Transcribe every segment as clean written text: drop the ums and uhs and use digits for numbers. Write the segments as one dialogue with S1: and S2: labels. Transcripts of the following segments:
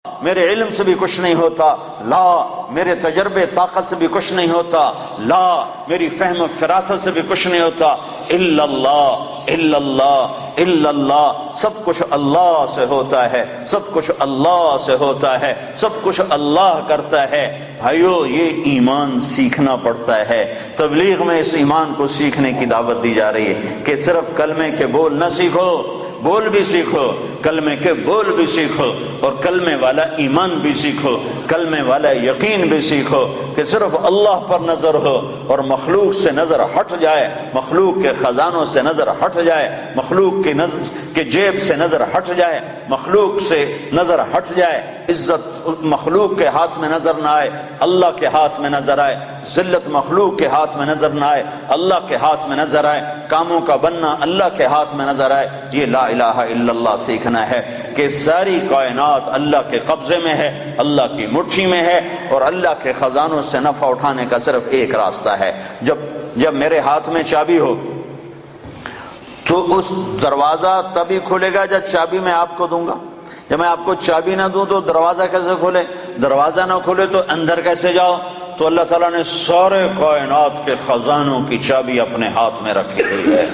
S1: میرے علم سے بھی کچھ نہیں ہوتا، لا میرے تجربے طاقت سے بھی کچھ نہیں ہوتا، لا میری فہم و فراست سے بھی کچھ نہیں ہوتا، الا اللہ الا اللہ الا اللہ، سب کچھ اللہ سے ہوتا ہے، سب کچھ اللہ سے ہوتا ہے، سب کچھ اللہ کرتا ہے۔ بھائیو یہ ایمان سیکھنا پڑتا ہے۔ تبلیغ میں اس ایمان کو سیکھنے کی دعوت دی جا رہی ہے کہ صرف کلمے کے بول نہ سیکھو، بول بھی سیکھو، کلمے کے بول بھی سیکھو، اور کلمے والا ایمان بھی سیکھو، کلمے والا یقین بھی سیکھو کہ صرف اللہ پر نظر ہو اور مخلوق سے نظر ہٹ جائے، مخلوق کے خزانوں سے نظر ہٹ جائے، مخلوق کے جیب سے نظر ہٹ جائے، مخلوق سے نظر ہٹ جائے، عزت مخلوق کے ہاتھ میں نظر نہ آئے، اللہ کے ہاتھ میں نظر آئے، ذلت مخلوق کے ہاتھ میں نظر نہ آئے، اللہ کے ہاتھ میں نظر آئے، کاموں کا بننا اللہ کے ہاتھ میں نظر آئے۔ یہ لا الہ الا اللہ سیکھنا ہے کہ ساری کائنات اللہ کے قبضے میں ہے، اللہ کی مٹھی میں ہے، اور اللہ کے خزانوں سے نفع اٹھانے کا صرف ایک راستہ ہے۔ جب میرے ہاتھ میں چابی ہو تو اس دروازہ تبھی کھلے گا جب چابی میں آپ کو دوں گا۔ جب میں آپ کو چابی نہ دوں تو دروازہ کیسے کھلے؟ دروازہ نہ کھلے تو اندر کیسے جاؤ؟ تو اللہ تعالیٰ نے سارے کائنات کے خزانوں کی چابی اپنے ہاتھ میں رکھی ہوئی ہے۔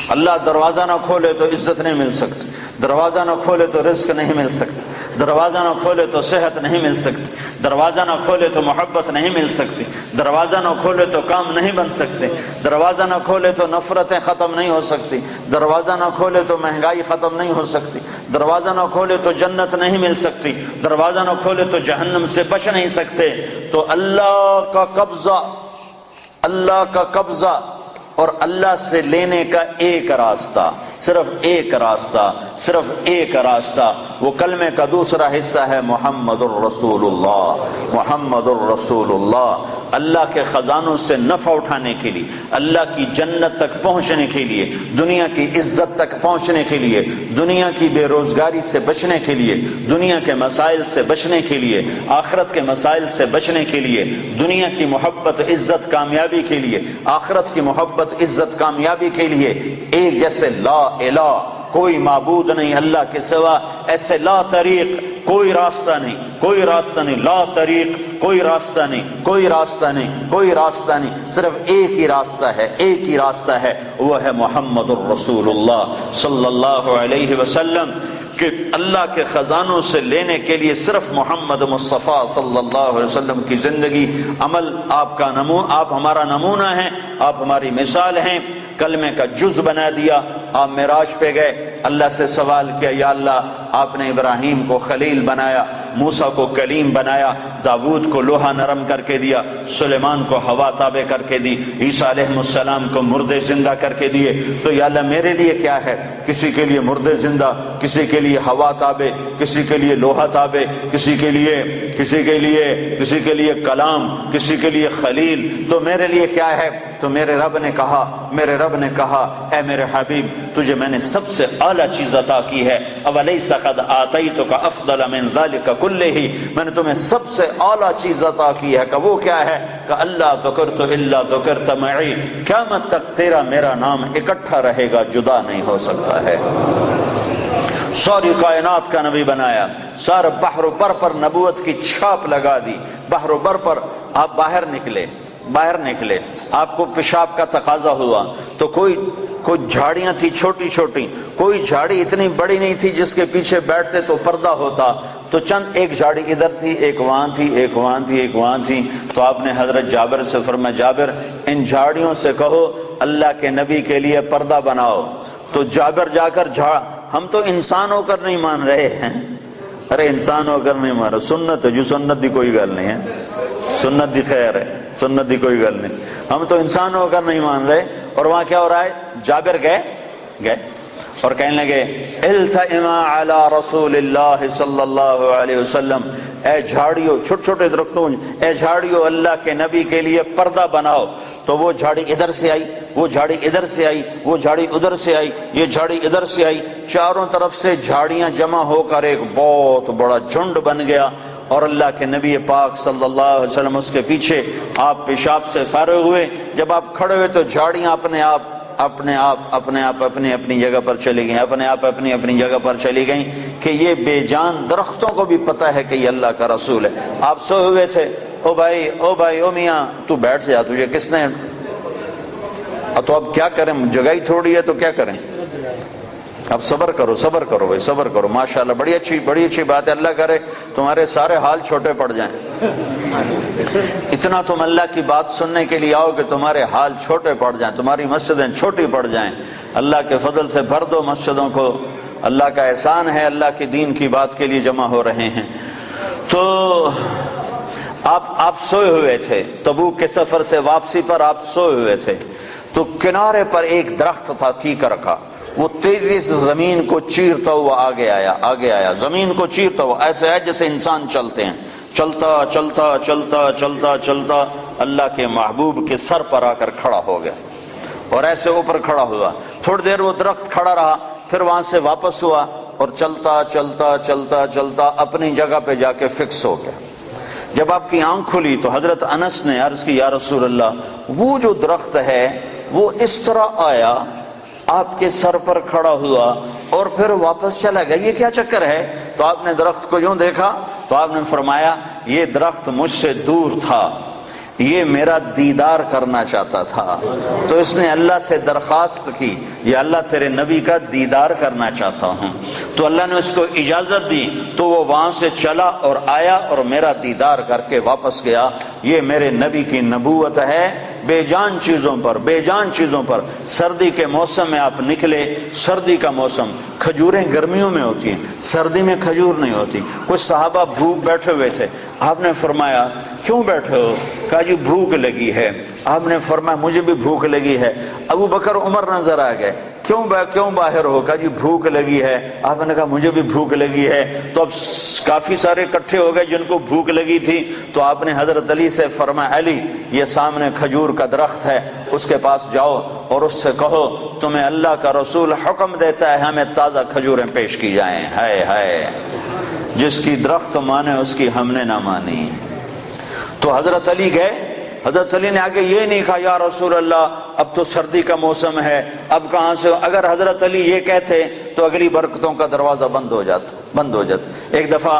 S1: اللہ دروازہ نہ کھولے تو عزت نہیں مل سکتی، دروازہ نہ کھولے تو رزق نہیں مل سکتا، دروازہ نہ کھولے تو صحت نہیں مل سکتی، دروازہ نہ کھولے تو محبت نہیں مل سکتی، دروازہ نہ کھولے تو کام نہیں بن سکتے، دروازہ نہ کھولے تو نفرتیں ختم نہیں ہو سکتی، دروازہ نہ کھولے تو مہنگائی ختم نہیں ہو سکتی، دروازہ نہ کھولے تو جنت نہیں مل سکتی، دروازہ نہ کھولے تو جہنم سے بچ نہیں سکتے۔ تو اللہ کا قبضہ اور اللہ سے لینے کا ایک راستہ، صرف ایک راستہ، صرف ایک راستہ، وہ کلمے کا دوسرا حصہ ہے محمد الرسول اللہ، محمد الرسول اللہ۔ اللہ کے خزانوں سے نفع اٹھانے کے لیے، اللہ کی جنت تک پہنچنے کے لیے، دنیا کی عزت تک پہنچنے کے لیے، دنیا کی بے روزگاری سے بچنے کے لیے، دنیا کے مسائل سے بچنے کے لیے، آخرت کے مسائل سے بچنے کے لیے، دنیا کی محبت عزت کامیابی کے لیے، آخرت کی محبت عزت کامیابی کے لیے، ایک جیسے لا الہ کوئی معبود نہیں اللہ کے سوا، ایسے لا طریق کوئی راستہ نہیں، کوئی راستہ نہیں، لا طریق کوئی راستہ نہیں، کوئی راستہ نہیں، کوئی راستہ نہیں، صرف ایک ہی راستہ ہے، ایک ہی راستہ ہے، وہ ہے محمد الرسول اللہ صلی اللہ علیہ وسلم۔ کہ اللہ کے خزانوں سے لینے کے لیے صرف محمد مصطفیٰ صلی اللہ علیہ وسلم کی زندگی، عمل آپ ہمارا نمونہ ہیں، آپ ہماری مثال ہیں۔ کلمے کا جز بنا دیا، آپ معراج پہ گئے، اللہ سے سوال کیا، یا اللہ آپ نے ابراہیم کو خلیل بنایا، موسیٰ کو کلیم بنایا، داود کو لوہا نرم کر کے دیا، سلیمان کو ہوا تابع کر کے دی، عیسیٰ علیہ السلام کو مردے زندہ کر کے دیے، تو یا اللہ میرے لیے کیا ہے؟ کسی کے لیے مردے زندہ، کسی کے لیے ہوا تابع، کسی کے لیے لوہا تابع، کسی کے لیے کلام، کسی کے لیے خلیل، تو میرے لیے کیا ہے؟ تو میرے رب نے کہا اے میرے حبیب تجھے میں نے سب سے اعلیٰ چیز عطا کی ہے، اولیس قد آتیتک افضل من ذلک کلہ، میں نے تمہیں سب سے اعلیٰ چیز عطا کی ہے، کہ وہ کیا ہے؟ کہ اللہ ذکرت الا ذکرت معی، قیامت تک تیرا میرا نام اکٹھا رہے گا، جدا نہیں ہو سکتا ہے۔ ساری کائنات کا نبی بنایا، سارے بحر و بر پر نبوت کی چھاپ لگا دی، بحر و بر پر آپ باہر نکلے، آپ کو پیشاب کا تقاضا ہوا تو کوئی جھاڑیاں تھی چھوٹی چھوٹی، کوئی جھاڑی اتنی بڑی نہیں تھی جس کے پیچھے بیٹھتے تو پردہ ہوتا، تو چند ایک جھاڑی ادھر تھی، ایک وہاں تھی، ایک وہاں تھی، ایک وہاں تھی، تو آپ نے حضرت جابر سے فرمایا جابر ان جھاڑیوں سے کہو اللہ کے نبی کے لیے پردہ بناؤ، تو جابر جا کر ہم تو انسان ہو کر نہیں مان رہے ہیں، ارے انسان ہو کر نہیں مان رہے، سنت ہے جو سنت دی کوئی گل نہیں ہے، سنت دی خیر ہے، سنت دی کوئی گل نہیں، ہم تو انسان ہو کر نہیں مان رہے۔ اور وہاں کیا ہو رہا ہے؟ جابر گئے اور کہنے لگے التئما علی رسول اللہ صلی اللہ علیہ وسلم، اے جھاڑیوں، چھوٹے چھوٹے درختوں، اے جھاڑیوں اللہ کے نبی کے لیے پردہ بناؤ، تو وہ جھاڑی ادھر سے آئی، وہ جھاڑی ادھر سے آئی، وہ جھاڑی ادھر سے آئی، یہ جھاڑی ادھر سے آئی، چاروں طرف سے جھاڑیاں جمع ہو کر ایک بہت بڑا جھنڈ بن گیا، اور اللہ کے نبی پاک صلی اللہ علیہ وسلم اس کے پیچھے، آپ پیشاب سے فارغ ہوئے، جب آپ کھڑے ہوئے تو جھاڑیاں اپنے آپ اپنی اپنی جگہ پر چلی گئیں، اپنے آپ اپنی اپنی جگہ پر چلی گئیں۔ کہ یہ بے جان درختوں کو بھی پتہ ہے کہ یہ اللہ کا رسول ہے۔ آپ سوئے ہوئے تھے، او بھائی او میاں تو بیٹھ جا، تجھے کس نے، تو اب کیا کریں، جگہ ہی تھوڑی ہے تو کیا کریں، اب صبر کرو بھائی، صبر کرو۔ ماشاءاللہ بڑی اچھی بات ہے، اللہ کرے تمہارے سارے حال چھوٹے پڑ جائیں۔ اتنا تم اللہ کی بات سننے کے لیے آؤ کہ تمہارے حال چھوٹے پڑ جائیں، تمہاری مسجدیں چھوٹی پڑ جائیں۔ اللہ کے فضل سے بھر دو مسجدوں کو، اللہ کا احسان ہے، اللہ کے دین کی بات کے لیے جمع ہو رہے ہیں۔ تو آپ سوئے ہوئے تھے، تبوک کے سفر سے واپسی پر آپ سوئے ہوئے تھے، تو کنارے پر ایک درخت تھا کیکر کا، وہ تیزی سے زمین کو چیرتا ہوا آگے آیا، زمین کو چیرتا ہوا، ایسے ہے جیسے انسان چلتے ہیں، چلتا اللہ کے محبوب کے سر پر آ کر کھڑا ہو گیا، اور ایسے اوپر کھڑا ہوا۔ تھوڑی دیر وہ درخت کھڑا رہا، پھر وہاں سے واپس ہوا اور چلتا اپنی جگہ پہ جا کے فکس ہو گیا۔ جب آپ کی آنکھ کھلی تو حضرت انس نے عرض کی، یا رسول اللہ، وہ جو درخت ہے وہ اس طرح آیا، آپ کے سر پر کھڑا ہوا اور پھر واپس چلا گیا، یہ کیا چکر ہے؟ تو آپ نے درخت کو یوں دیکھا تو آپ نے فرمایا، یہ درخت مجھ سے دور تھا، یہ میرا دیدار کرنا چاہتا تھا، تو اس نے اللہ سے درخواست کی، یا اللہ تیرے نبی کا دیدار کرنا چاہتا ہوں، تو اللہ نے اس کو اجازت دی، تو وہ وہاں سے چلا اور آیا اور میرا دیدار کر کے واپس گیا۔ یہ میرے نبی کی نبوت ہے۔ بے جان چیزوں پر سردی کے موسم میں آپ نکلے، سردی کا موسم، کھجوریں گرمیوں میں ہوتی ہیں، سردی میں کھجور نہیں ہوتی۔ کچھ صحابہ بھوک بیٹھے ہوئے تھے، آپ نے فرمایا کیوں بیٹھے ہو؟ کہا جی بھوک لگی ہے۔ آپ نے فرمایا مجھے بھی بھوک لگی ہے۔ ابو بکر عمر نظر آ گئے، کیوں باہر ہو؟ کہا جی بھوک لگی ہے۔ آپ نے کہا مجھے بھی بھوک لگی ہے۔ تو اب کافی سارے اکٹھے ہو گئے جن کو بھوک لگی تھی، تو آپ نے حضرت علی سے فرمایا، علی یہ سامنے کھجور کا درخت ہے، اس کے پاس جاؤ اور اس سے کہو تمہیں اللہ کا رسول حکم دیتا ہے ہمیں تازہ کھجوریں پیش کی جائیں۔ ہائے جس کی درخت مانے اس کی ہم نے نہ مانی۔ تو حضرت علی گئے، حضرت علی نے آگے یہ نہیں کہا یا رسول اللہ اب تو سردی کا موسم ہے، اب کہاں سے، اگر حضرت علی یہ کہتے تو اگلی برکتوں کا دروازہ بند ہو جاتا۔ ایک دفعہ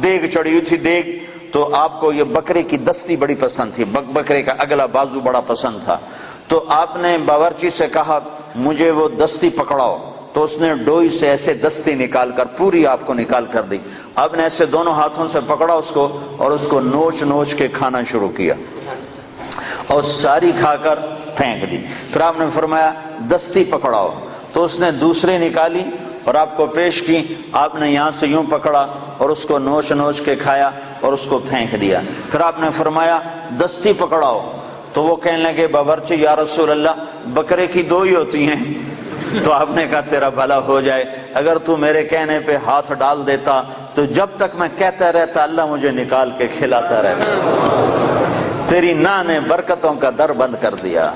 S1: دیگ چڑھی ہوئی تھی، دیگ، تو آپ کو یہ بکرے کی دستی بڑی پسند تھی، بکرے کا اگلا بازو بڑا پسند تھا، تو آپ نے باورچی سے کہا مجھے وہ دستی پکڑاؤ، تو اس نے ڈوئی سے ایسے دستی نکال کر پوری آپ کو نکال کر دی۔ آپ نے ایسے دونوں ہاتھوں سے پکڑا اس کو اور اس کو نوچ کے کھانا شروع کیا اور ساری کھا کر پھینک دی۔ پھر آپ نے فرمایا دستی پکڑاؤ، تو اس نے دوسری نکالی اور آپ کو پیش کی۔ آپ نے یہاں سے یوں پکڑا اور اس کو نوچ کے کھایا اور اس کو پھینک دیا۔ پھر آپ نے فرمایا دستی پکڑاؤ، تو وہ کہنے لگے باورچی یا رسول اللہ بکرے کی دو ہی ہوتی ہیں۔ تو آپ نے کہا تیرا بھلا ہو جائے، اگر تو میرے کہنے پہ ہاتھ ڈال دیتا تو جب تک میں کہتا رہتا اللہ مجھے نکال کے کھلاتا رہتا، تیری نا نے برکتوں کا در بند کر دیا۔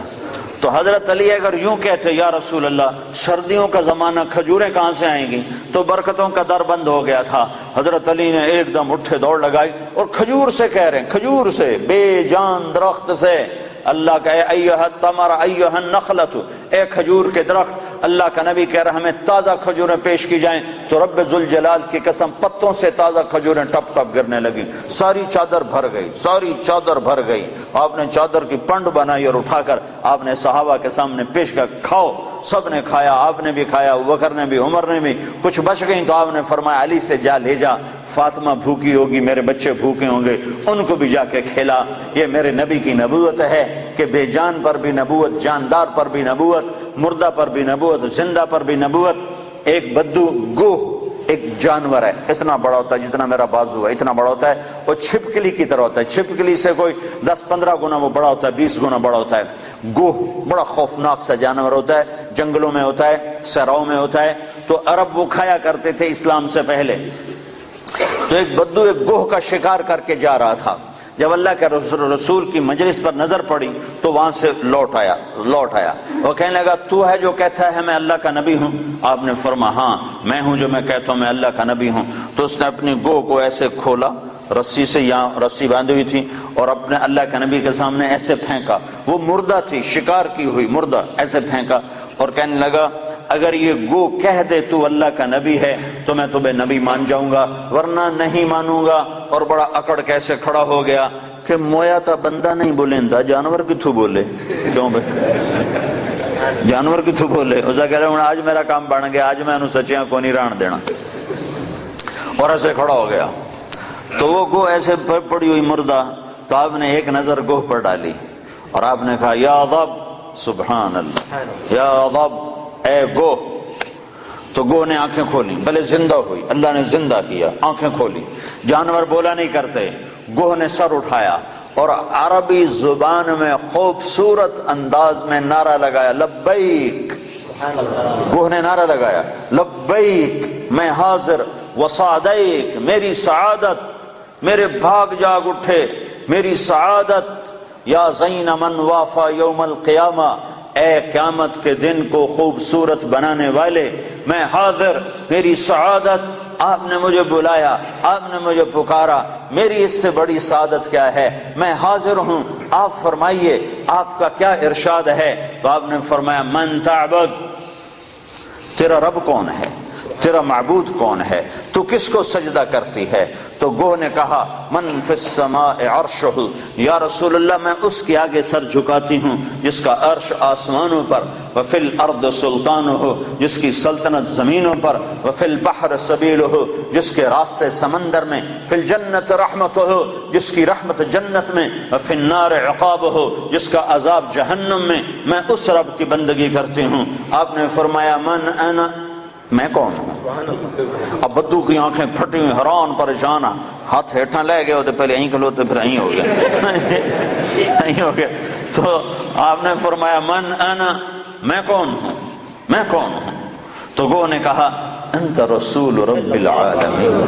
S1: تو حضرت علی اگر یوں کہتے یا رسول اللہ سردیوں کا زمانہ کھجوریں کہاں سے آئیں گی، تو برکتوں کا در بند ہو گیا تھا۔ حضرت علی نے ایک دم اٹھے دوڑ لگائی اور کھجور سے کہہ رہے ہیں، کھجور سے، بے جان درخت سے اللہ کا، اے ایھا التمر ایھا النخلۃ، اے کھجور کے درخت، اللہ کا نبی کہہ رہا ہمیں تازہ کھجوریں پیش کی جائیں، تو رب ذوالجلال کی قسم پتوں سے تازہ کھجوریں ٹپ ٹپ گرنے لگی، ساری چادر بھر گئی۔ آپ نے چادر کی پنڈ بنائی اور اٹھا کر آپ نے صحابہ کے سامنے پیش کر، کھاؤ۔ سب نے کھایا، آپ نے بھی کھایا، ابوبکر نے بھی، عمر نے بھی۔ کچھ بچ گئی تو آپ نے فرمایا علی سے جا لے جا، فاطمہ بھوکی ہوگی، میرے بچے بھوکے ہوں گے، ان کو بھی جا کے کھلا۔ یہ میرے نبی کی نبوت ہے کہ بے جان پر بھی نبوت، جاندار پر بھی نبوت، مردہ پر بھی نبوت، زندہ پر بھی نبوت۔ ایک بدو گوہ ایک جانور ہے، اتنا بڑا ہوتا ہے جتنا میرا بازو ہے، اتنا بڑا ہوتا ہے، وہ چھپکلی کی طرح ہوتا ہے، چھپکلی سے کوئی 10-15 گنا وہ بڑا ہوتا ہے، 20 گنا بڑا ہوتا ہے۔ گوہ بڑا خوفناک سا جانور ہوتا ہے، جنگلوں میں ہوتا ہے، صحراؤں میں ہوتا ہے، تو عرب وہ کھایا کرتے تھے اسلام سے پہلے۔ تو ایک بدو ایک گوہ کا شکار کر کے جا رہا تھا، جب اللہ کے رسول کی مجلس پر نظر پڑی تو وہاں سے لوٹ آیا۔ وہ کہنے لگا تو ہے جو کہتا ہے میں اللہ کا نبی ہوں؟ آپ نے فرمایا ہاں میں ہوں جو میں کہتا ہوں میں اللہ کا نبی ہوں۔ تو اس نے اپنی گوہ کو ایسے کھولا، رسی سے، یہاں رسی باندھی ہوئی تھی، اور اپنے اللہ کے نبی کے سامنے ایسے پھینکا، وہ مردہ تھی، شکار کی ہوئی مردہ، ایسے پھینکا اور کہنے لگا اگر یہ گو کہہ دے تو اللہ کا نبی ہے تو میں تمہیں نبی مان جاؤں گا ورنہ نہیں مانوں گا۔ اور بڑا اکڑ کیسے کھڑا ہو گیا کہ مویا تا بندہ نہیں بولیندا جانور کتھوں بولے، کیوں بھائی جانور کتھوں بولے؟ اس کہہ رہے ہوں آج میرا کام بن گیا، آج میں انہوں سچیاں کو نہیں ران دینا، اور ایسے کھڑا ہو گیا۔ تو وہ گو ایسے پڑی ہوئی مردہ، تو آپ نے ایک نظر گوہ پر ڈالی اور آپ نے کہا یا ضب، سبحان اللہ، یا ضب، اے گوہ۔ تو گوہ نے آنکھیں کھولی، بھلے زندہ ہوئی، اللہ نے زندہ کیا، آنکھیں کھولی۔ جانور بولا نہیں کرتے، گوہ نے سر اٹھایا اور عربی زبان میں خوبصورت انداز میں نعرہ لگایا لبیک۔ گوہ نے نعرہ لگایا لبیک، میں حاضر، وسعدیک، میری سعادت، میرے بھاگ جاگ اٹھے میری سعادت، یا زین من وافا یوم القیامہ، اے قیامت کے دن کو خوبصورت بنانے والے، میں حاضر، میری سعادت، آپ نے مجھے بلایا، آپ نے مجھے پکارا، میری اس سے بڑی سعادت کیا ہے، میں حاضر ہوں، آپ فرمائیے آپ کا کیا ارشاد ہے؟ تو آپ نے فرمایا من تعبد، تیرا رب کون ہے، تیرا معبود کون ہے، تو کس کو سجدہ کرتی ہے؟ تو گوہ نے کہا من فی السماء عرشہ، یا رسول اللہ میں اس کے آگے سر جھکاتی ہوں جس کا عرش آسمانوں پر، وفی الارض سلطانہ، جس کی سلطنت زمینوں پر، وفی البحر سبیلہ، جس کے راستے سمندر میں، فی الجنت رحمتہ، جس کی رحمت جنت میں، وفی النار عقابہ، جس کا عذاب جہنم میں، میں اس رب کی بندگی کرتی ہوں۔ آپ نے فرمایا من انا، میں کون ہوں؟ اب بدو کی آنکھیں پھٹی ہوئی، حیران پریشان، ہاتھ ہیٹھاں لے گئے ہوتے، پہلے یہیں کھلوتے پھر یہیں ہو گیا یہیں ہو گیا۔ تو آپ نے فرمایا من انا، میں کون ہوں، میں کون ہوں؟ تو گوہ نے کہا انت رسول رب العالمین،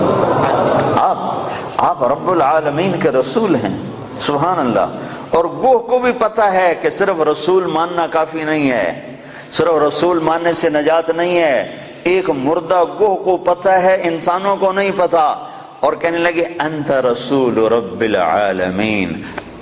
S1: آپ رب العالمین کے رسول ہیں، سبحان اللہ۔ اور گوہ کو بھی پتا ہے کہ صرف رسول ماننا کافی نہیں ہے، صرف رسول ماننے سے نجات نہیں ہے، ایک مردہ گوہ کو پتہ ہے، انسانوں کو نہیں پتا، اور کہنے لگے انت رسول رب العالمین،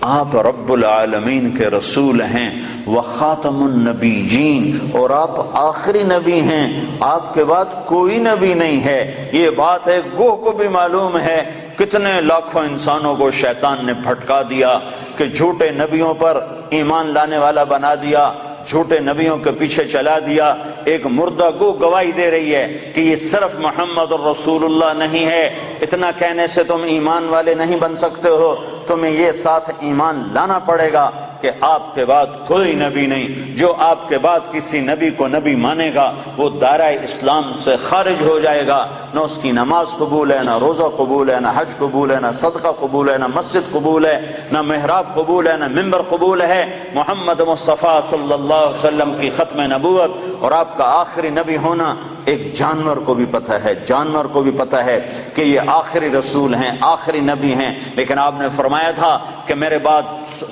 S1: آپ رب العالمین کے رسول ہیں، وخاتم النبیین، اور آپ آخری نبی ہیں، آپ کے بعد کوئی نبی نہیں ہے۔ یہ بات ہے گوہ کو بھی معلوم ہے، کتنے لاکھوں انسانوں کو شیطان نے بھٹکا دیا کہ جھوٹے نبیوں پر ایمان لانے والا بنا دیا، جھوٹے نبیوں کے پیچھے چلا دیا۔ ایک مردہ گو گواہی دے رہی ہے کہ یہ صرف محمد الرسول اللہ نہیں ہے، اتنا کہنے سے تم ایمان والے نہیں بن سکتے ہو، تمہیں یہ ساتھ ایمان لانا پڑے گا کہ آپ کے بعد کوئی نبی نہیں۔ جو آپ کے بعد کسی نبی کو نبی مانے گا وہ دائرہ اسلام سے خارج ہو جائے گا، نہ اس کی نماز قبول ہے، نہ روزہ قبول ہے، نہ حج قبول ہے، نہ صدقہ قبول ہے، نہ مسجد قبول ہے، نہ محراب قبول ہے، نہ ممبر قبول ہے۔ محمد مصطفیٰ صلی اللہ علیہ وسلم کی ختم نبوت اور آپ کا آخری نبی ہونا ایک جانور کو بھی پتہ ہے، جانور کو بھی پتہ ہے کہ یہ آخری رسول ہیں، آخری نبی ہیں، لیکن آپ نے فرمایا تھا کہ میرے بعد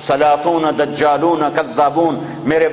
S1: سلاطون دجالون کذابون، میرے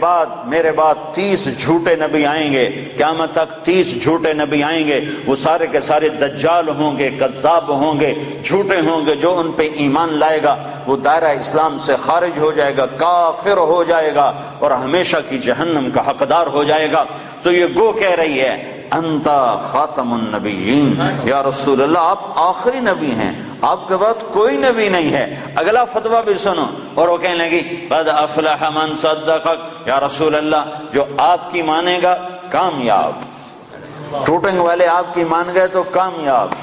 S1: بعد 30 جھوٹے نبی آئیں گے، قیامت تک 30 جھوٹے نبی آئیں گے، وہ سارے کے سارے دجال ہوں گے، کذاب ہوں گے، جھوٹے ہوں گے، جو ان پہ ایمان لائے گا وہ دائرہ اسلام سے خارج ہو جائے گا، کافر ہو جائے گا اور ہمیشہ کی جہنم کا حقدار ہو جائے گا۔ تو یہ گو کہہ رہی ہے انت خاتم النبیین، یا رسول اللہ آپ آخری نبی ہیں، آپ کے بعد کوئی نبی نہیں ہے۔ اگلا فتویٰ بھی سنو، اور وہ کہنے لگی قد افلح من صدقک، یا رسول اللہ جو آپ کی مانے گا کامیاب، ٹوٹنگ والے آپ کی مان گئے تو کامیاب،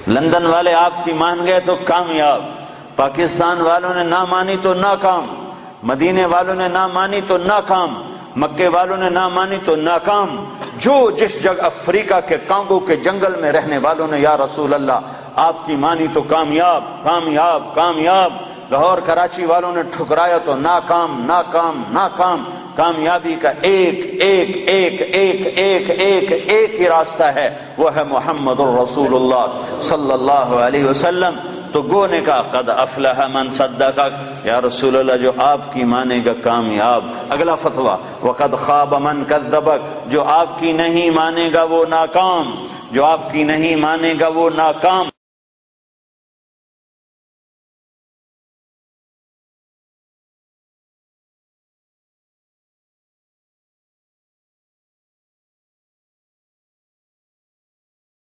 S1: لندن والے آپ کی مان گئے تو کامیاب، پاکستان والوں نے نہ مانی تو ناکام، مدینے والوں نے نہ مانی تو ناکام، مکے والوں نے نہ مانی تو ناکام، جو جس جگہ افریقہ کے کانگو کے جنگل میں رہنے والوں نے یا رسول اللہ آپ کی مانی تو کامیاب کامیاب کامیاب، لاہور کراچی والوں نے ٹھکرایا تو ناکام ناکام ناکام۔ کامیابی کا ایک ایک ایک ایک ایک ایک ایک ہی راستہ ہے، وہ ہے محمد الرسول اللہ صلی اللہ علیہ وسلم۔ تو گو نے کہا قد افلح من صدقک، یا رسول اللہ جو آپ کی مانے گا کامیاب۔ اگلا فتویٰ وقد خاب من کذبک، جو آپ کی نہیں مانے گا وہ ناکام، جو آپ کی نہیں مانے گا وہ ناکام۔